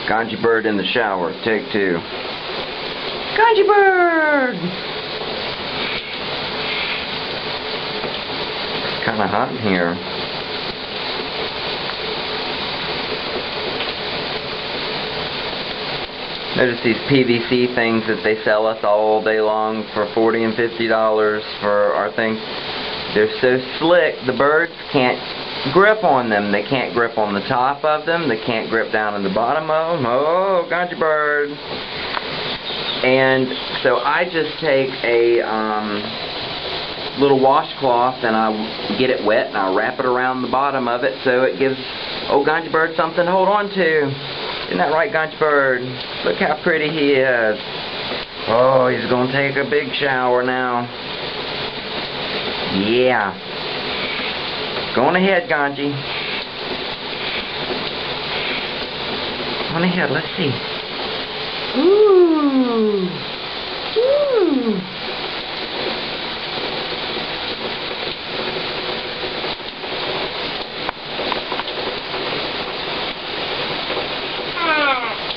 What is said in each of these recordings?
Ganja Bird in the shower, take 2. Ganja Bird! It's kind of hot in here. Notice these PVC things that they sell us all day long for $40 and $50 for our things. They're so slick, the birds can't grip on them. They can't grip on the top of them. They can't grip down in the bottom of them. Oh, Ganja Bird. And so I just take a little washcloth and I get it wet and I wrap it around the bottom of it so it gives old Ganja Bird something to hold on to. Isn't that right, Ganja Bird? Look how pretty he is. Oh, he's going to take a big shower now. Yeah. Go on ahead, Ganji. Go on ahead, let's see. Ooh. Ooh.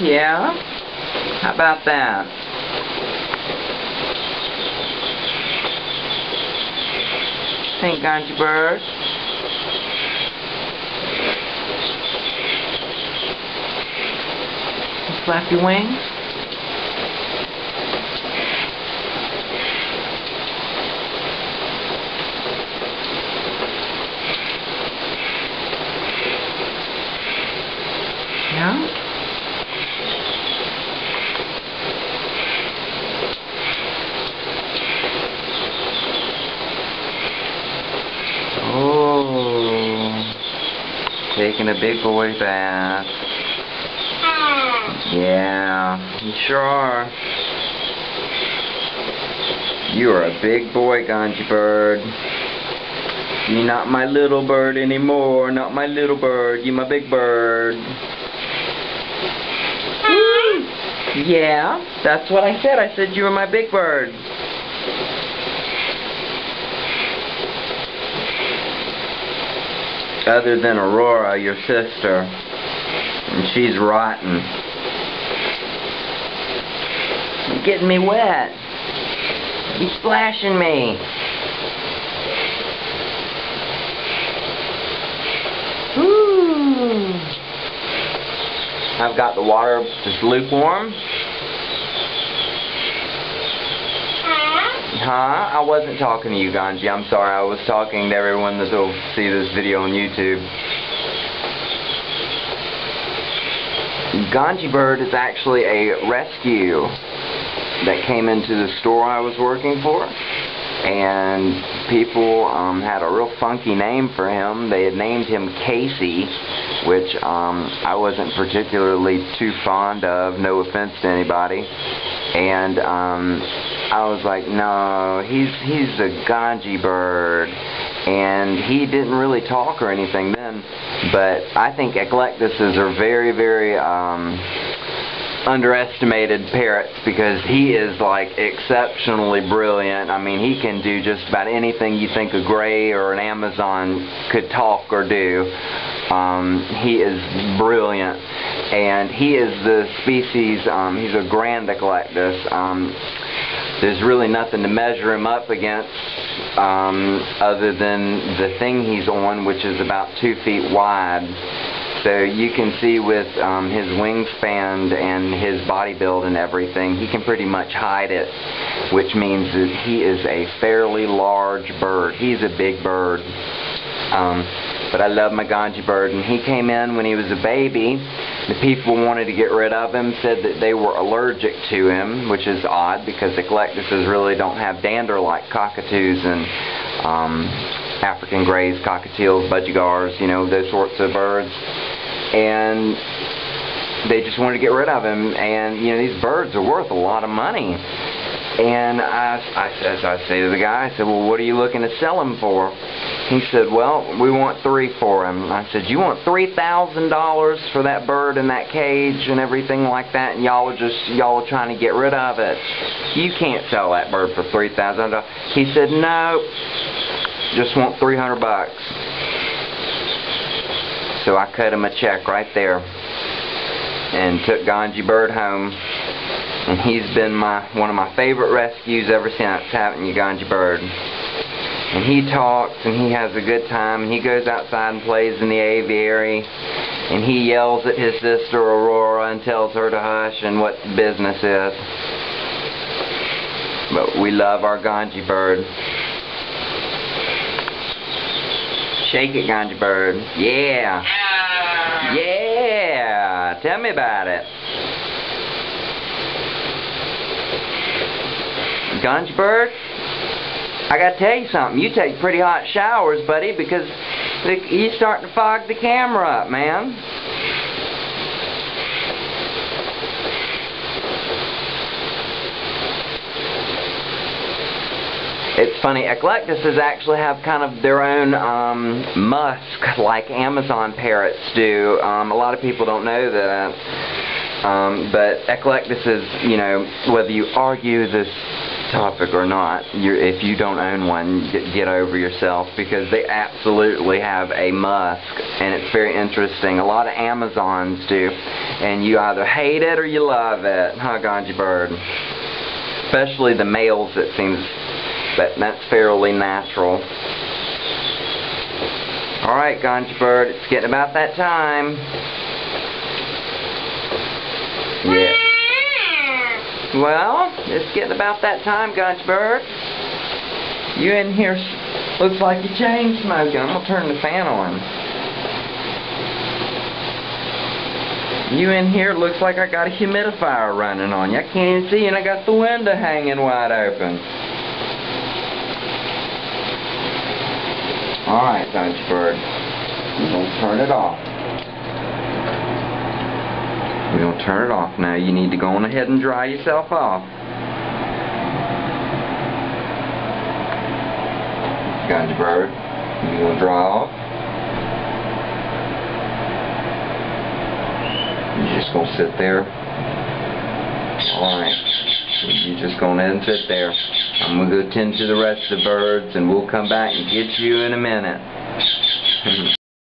Yeah? How about that? Think, Ganja Bird? Flap your wings? Yeah? Taking a big boy bath. Yeah, you sure are. You are a big boy, Ganja Bird. You're not my little bird anymore. Not my little bird. You're my big bird. Yeah, that's what I said. I said you were my big bird. Other than Aurora, your sister, and she's rotten. You're getting me wet. You're splashing me. Ooh. I've got the water just lukewarm. Huh? I wasn't talking to you, Ganji. I'm sorry. I was talking to everyone that will see this video on YouTube. Ganja Bird is actually a rescue that came into the store I was working for. And people had a real funky name for him. They had named him Casey, which I wasn't particularly too fond of. No offense to anybody. And I was like, no, he's a Ganja Bird, and he didn't really talk or anything then, but I think Eclectuses are very, very underestimated parrots because he is like exceptionally brilliant. I mean, he can do just about anything you think a gray or an Amazon could talk or do. He is brilliant, and he is the species, he's a grand Eclectus. There's really nothing to measure him up against other than the thing he's on, which is about 2 feet wide. So you can see with his wingspan and his body build and everything, he can pretty much hide it, which means that he is a fairly large bird. He's a big bird. But I love my Ganja Bird, and he came in when he was a baby. The people wanted to get rid of him, said that they were allergic to him, which is odd because Eclectuses really don't have dander like cockatoos and African greys, cockatiels, budgegars, you know, those sorts of birds. And they just wanted to get rid of him, and you know, these birds are worth a lot of money. And I say to the guy, I said, well, what are you looking to sell him for? He said, well, we want 3 for him. I said, you want $3,000 for that bird in that cage and everything like that, and y'all are trying to get rid of it. You can't sell that bird for $3,000. He said, no, just want $300 bucks. So I cut him a check right there. and took Ganja Bird home. And he's been one of my favorite rescues ever since, having you, Ganja Bird. And he talks and he has a good time, and he goes outside and plays in the aviary, and he yells at his sister Aurora and tells her to hush and what the business is. But we love our Ganja Bird. Shake it, Ganja Bird. Yeah. Yeah. Tell me about it. Ganja Bird, I gotta tell you something. You take pretty hot showers, buddy, because you're starting to fog the camera up, man. It's funny, Eclectus actually have kind of their own musk, like Amazon parrots do. A lot of people don't know that. But Eclectus is, you know, whether you argue this topic or not, if you don't own one, get over yourself, because they absolutely have a musk, and it's very interesting. A lot of Amazons do, and you either hate it or you love it, huh, Ganja Bird? Especially the males, it seems, but that's fairly natural. Alright, Ganja Bird, it's getting about that time. Yeah. Well, it's getting about that time, Ganja Bird. You in here looks like you chain smoking. I'm going to turn the fan on. You in here looks like I got a humidifier running on you. I can't even see you, and I got the window hanging wide open. Alright, Ganja Bird. I'm going to turn it off. We're going to turn it off now. You need to go on ahead and dry yourself off. Ganja Bird, you going to dry off? You're just going to sit there? Alright. You're just going to sit there. I'm going to go tend to the rest of the birds, and we'll come back and get you in a minute.